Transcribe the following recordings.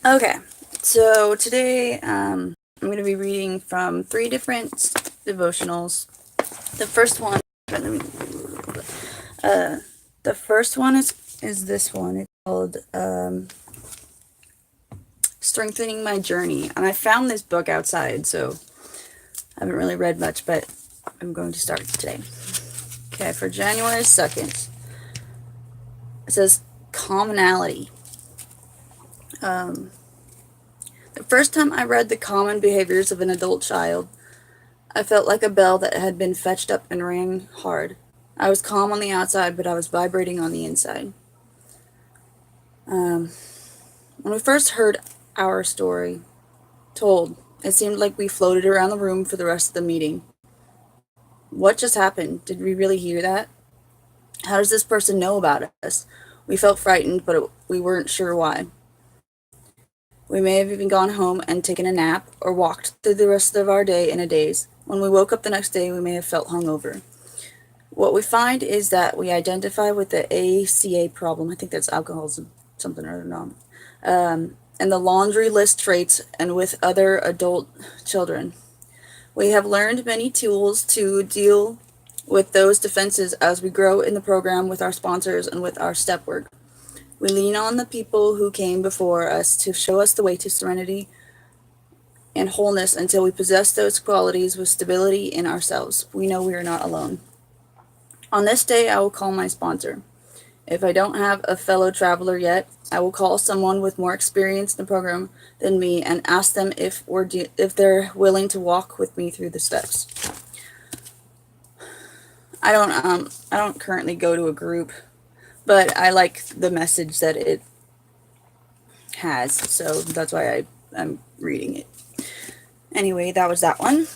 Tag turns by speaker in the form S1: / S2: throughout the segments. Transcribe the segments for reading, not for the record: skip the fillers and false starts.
S1: Okay, so today I'm going to be reading from three different devotionals. The first one, uh, the first one is this one. It's called "Strengthening My Journey," and I found this book outside, so I haven't really read much, but I'm going to start today. Okay, for January 2nd, it says commonality. Um, the first time I read the common behaviors of an adult child, I felt like a bell that had been fetched up and rang hard. I was calm on the outside, but I was vibrating on the inside. Um, when we first heard our story told, it seemed like we floated around the room for the rest of the meeting. What just happened? Did we really hear that? How does this person know about us? We felt frightened, but we weren't sure why. We may have even gone home and taken a nap or walked through the rest of our day in a daze. When we woke up the next day, we may have felt hungover. What we find is that we identify with the ACA problem. I think that's alcoholism, something or other. And the laundry list traits, and with other adult children. We have learned many tools to deal with those defenses as we grow in the program with our sponsors and with our step work. We lean on the people who came before us to show us the way to serenity and wholeness until we possess those qualities with stability in ourselves. We know we are not alone. On this day, I will call my sponsor. If I don't have a fellow traveler yet, I will call someone with more experience in the program than me and ask them if they're willing to walk with me through the steps. I don't currently go to a group, but I like the message that it has, so that's why I'm reading it. Anyway, that was that one.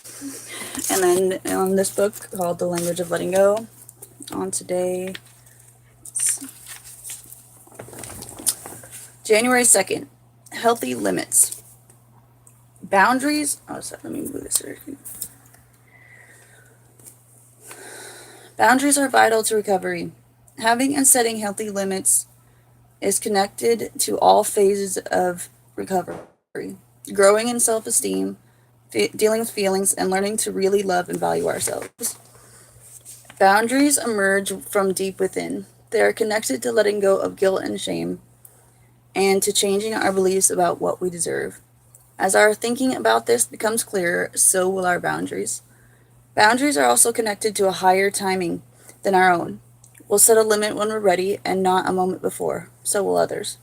S1: And then on this book called The Language of Letting Go, on today, January 2nd, healthy limits. Boundaries, oh, sorry, let me move this here. Boundaries are vital to recovery. Having and setting healthy limits is connected to all phases of recovery. Growing in self esteem, dealing with feelings, and learning to really love and value ourselves. Boundaries emerge from deep within. They are connected to letting go of guilt and shame, and to changing our beliefs about what we deserve. As our thinking about this becomes clearer, so will our boundaries. Boundaries are also connected to a higher timing than our own. We'll set a limit when we're ready and not a moment before. So will others.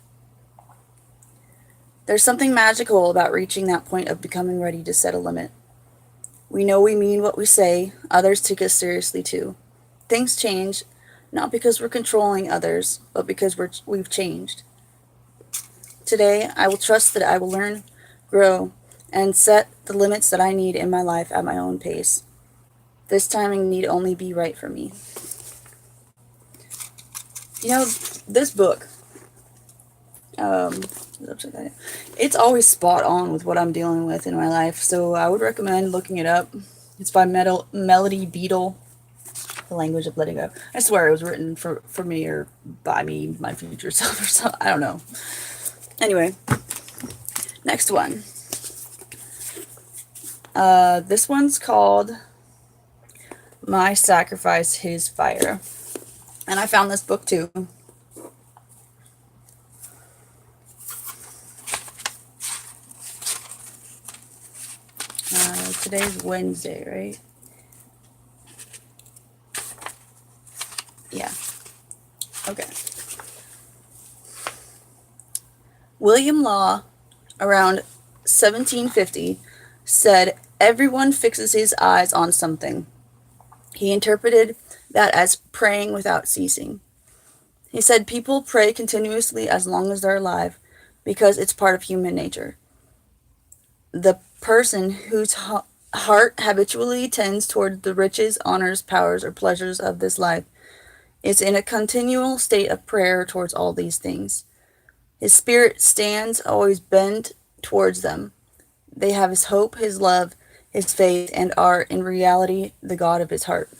S1: There's something magical about reaching that point of becoming ready to set a limit. We know we mean what we say, others take us seriously too. Things change, not because we're controlling others, but because we've changed. Today, I will trust that I will learn, grow, and set the limits that I need in my life at my own pace. This timing need only be right for me. You know, this book, um, it's always spot on with what I'm dealing with in my life, so I would recommend looking it up. It's by Melody Beadle, The Language of Letting Go. I swear it was written for me or by me, my future self or something. I don't know. Anyway, next one. This one's called My Sacrifice, His Fire. And I found this book too. Today's Wednesday, right? Yeah. Okay. William Law, around 1750, said everyone fixes his eyes on something. He interpreted that as praying without ceasing. He said people pray continuously as long as they're alive because it's part of human nature. The person whose heart habitually tends toward the riches, honors, powers, or pleasures of this life is in a continual state of prayer towards all these things. His spirit stands always bent towards them. They have his hope, his love, his faith, and are, in reality, the God of his heart.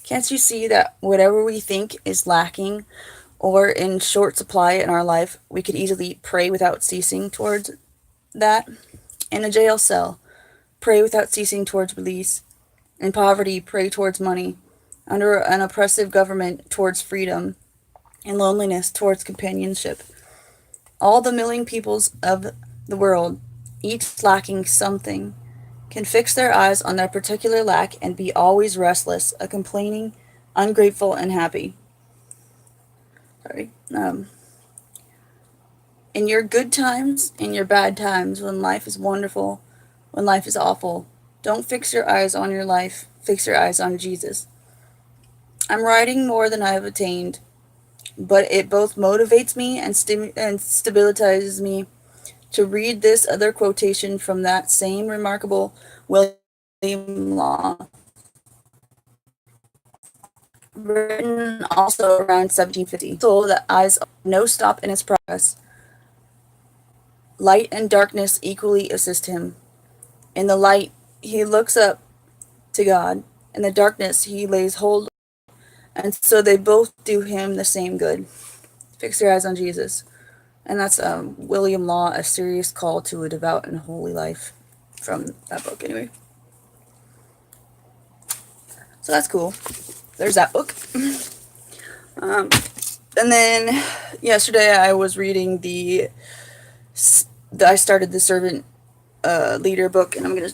S1: Can't you see that whatever we think is lacking, or in short supply in our life, we could easily pray without ceasing towards that. In a jail cell, pray without ceasing towards release. In poverty, pray towards money. Under an oppressive government, towards freedom. In loneliness, towards companionship. All the million peoples of the world, each lacking something, can fix their eyes on their particular lack and be always restless, a complaining, ungrateful, and happy. Sorry. In your good times, in your bad times, when life is wonderful, when life is awful, don't fix your eyes on your life, fix your eyes on Jesus. I'm writing more than I have attained, but it both motivates me and stabilizes me to read this other quotation from that same remarkable William Law, written also around 1750. So that eyes no stop in its progress. Light and darkness equally assist him. In the light, he looks up to God. In the darkness, he lays hold, and so they both do him the same good. Fix your eyes on Jesus. And that's William Law, A Serious Call to a Devout and Holy Life, from that book anyway. So that's cool. There's that book. And then yesterday I was reading I started the Servant Leader book, and the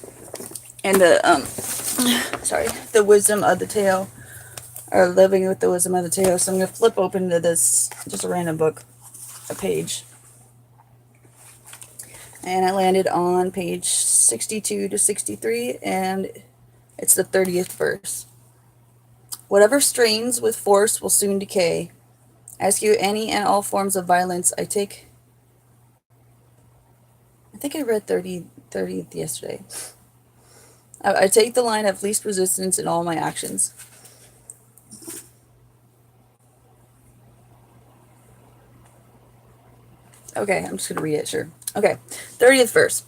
S1: Wisdom of the Tao, or Living with the Wisdom of the Tao. So I'm going to flip open to this, just a random book, a page. And I landed on page 62 to 63, and it's the 30th verse. Whatever strains with force will soon decay. Eschew any and all forms of violence. I think I read 30th yesterday. I take the line of least resistance in all my actions. Okay, I'm just going to read it, sure. Okay, 30th verse.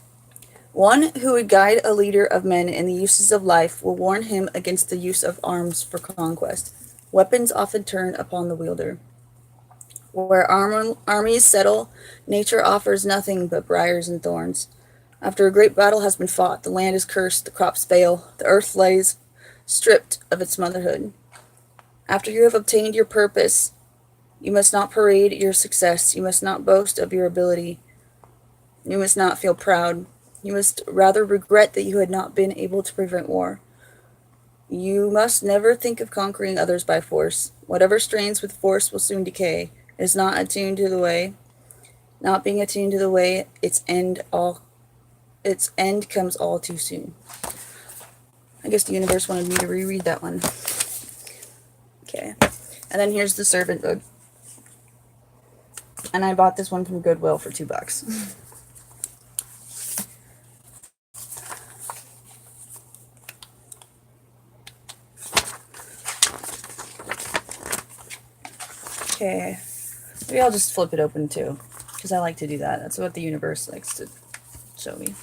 S1: One who would guide a leader of men in the uses of life will warn him against the use of arms for conquest. Weapons often turn upon the wielder. Where armies settle, nature offers nothing but briars and thorns. After a great battle has been fought, the land is cursed, the crops fail, the earth lays stripped of its motherhood. After you have obtained your purpose, you must not parade your success. You must not boast of your ability. You must not feel proud. You must rather regret that you had not been able to prevent war. You must never think of conquering others by force. Whatever strains with force will soon decay. It is not attuned to the way. Not being attuned to the way, its end comes all too soon. I guess the universe wanted me to reread that one. Okay. And then here's the Servant book. And I bought this one from Goodwill for $2. Okay. Maybe I'll just flip it open too, because I like to do that. That's what the universe likes to show me.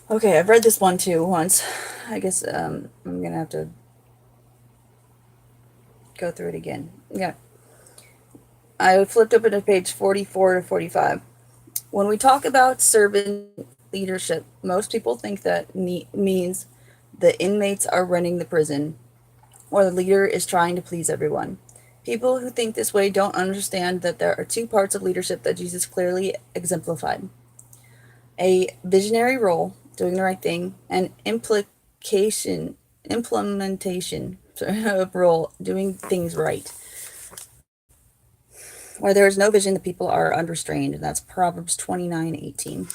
S1: Okay, I've read this one too once. I guess I'm gonna have to go through it again. Yeah. I flipped open to page 44 to 45. When we talk about servant leadership, most people think that means the inmates are running the prison, or the leader is trying to please everyone. People who think this way don't understand that there are two parts of leadership that Jesus clearly exemplified: a visionary role, doing the right thing, and implementation of role, doing things right. Where there is no vision, the people are unrestrained, and that's Proverbs 29:18.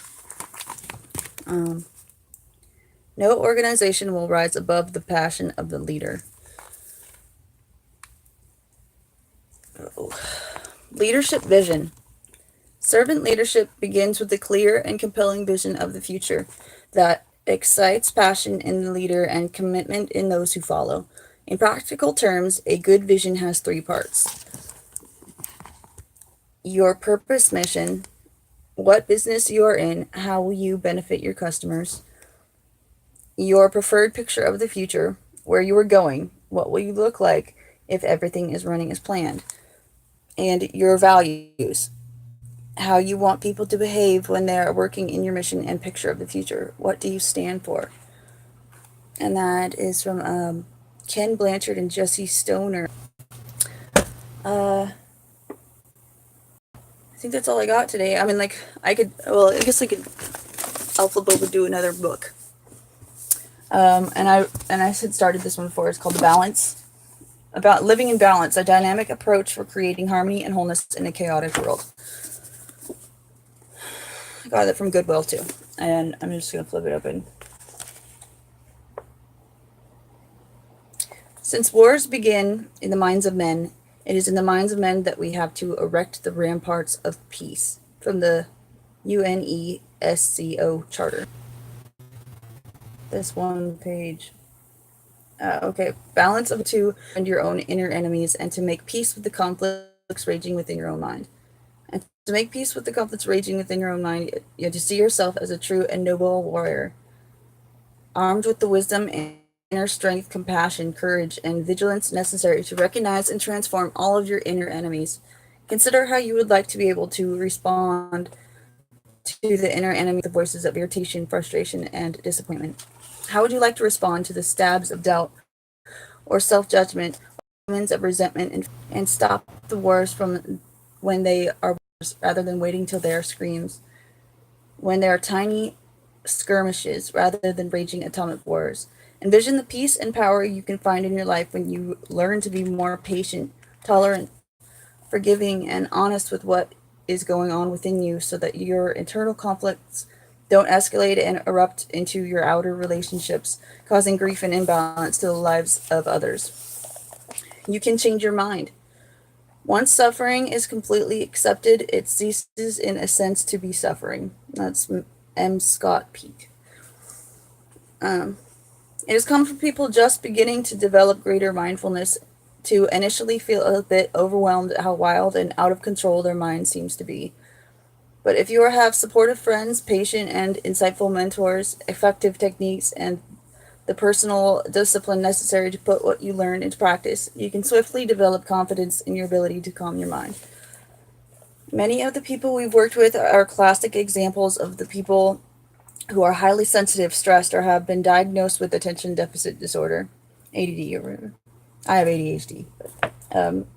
S1: No organization will rise above the passion of the leader. Leadership vision. Servant leadership begins with a clear and compelling vision of the future that excites passion in the leader and commitment in those who follow. In practical terms, a good vision has three parts: your purpose, mission, what business you are in, how will you benefit your customers, your preferred picture of the future, where you are going, what will you look like if everything is running as planned, and your values, how you want people to behave when they are working in your mission and picture of the future. What do you stand for? And that is from Ken Blanchard and Jesse Stoner. Uh, I think that's all I got today. I mean, like, I guess I could, I'll flip over to do another book. And I had started this one before. It's called The Balance. About living in balance, a dynamic approach for creating harmony and wholeness in a chaotic world. I got it from Goodwill too. And I'm just going to flip it open. Since wars begin in the minds of men, it is in the minds of men that we have to erect the ramparts of peace. From the UNESCO Charter. This one page. Okay. Balance of two and your own inner enemies, and to make peace with the conflicts raging within your own mind. And to make peace with the conflicts raging within your own mind, you have to see yourself as a true and noble warrior, armed with the wisdom and inner strength, compassion, courage, and vigilance necessary to recognize and transform all of your inner enemies. Consider how you would like to be able to respond to the inner enemy, the voices of irritation, frustration, and disappointment. How would you like to respond to the stabs of doubt or self-judgment, demons of resentment, and stop the wars from when they are wars, rather than waiting till they are screams, when they are tiny skirmishes rather than raging atomic wars? Envision the peace and power you can find in your life when you learn to be more patient, tolerant, forgiving, and honest with what is going on within you, so that your internal conflicts don't escalate and erupt into your outer relationships, causing grief and imbalance to the lives of others. You can change your mind. Once suffering is completely accepted, it ceases in a sense to be suffering. That's M. Scott Peak. It has come from people just beginning to develop greater mindfulness to initially feel a bit overwhelmed at how wild and out of control their mind seems to be. But if you have supportive friends, patient and insightful mentors, effective techniques, and the personal discipline necessary to put what you learn into practice, you can swiftly develop confidence in your ability to calm your mind. Many of the people we've worked with are classic examples of the people who are highly sensitive, stressed, or have been diagnosed with attention deficit disorder, ADD or whatever. I have ADHD.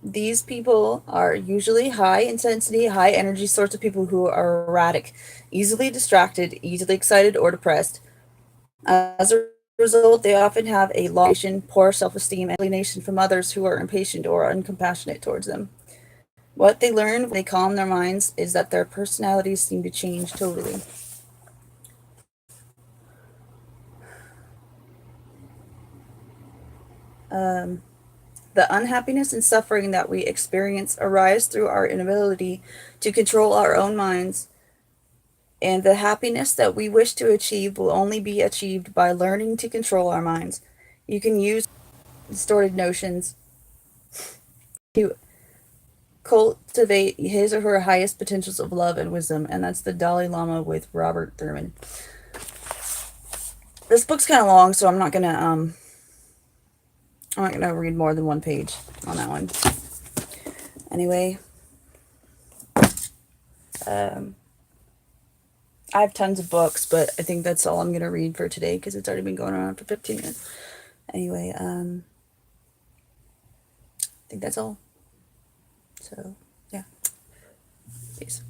S1: These people are usually high intensity, high energy sorts of people who are erratic, easily distracted, easily excited, or depressed. As a result, they often have a low, poor self-esteem, and alienation from others who are impatient or uncompassionate towards them. What they learn when they calm their minds is that their personalities seem to change totally. The unhappiness and suffering that we experience arise through our inability to control our own minds, and the happiness that we wish to achieve will only be achieved by learning to control our minds. You can use distorted notions to cultivate his or her highest potentials of love and wisdom, and that's the Dalai Lama with Robert Thurman. This book's kind of long, so I'm not gonna read more than one page on that one. Anyway, I have tons of books, but I think that's all I'm gonna read for today because it's already been going on for 15 minutes. Anyway, I think that's all. So, yeah. Peace.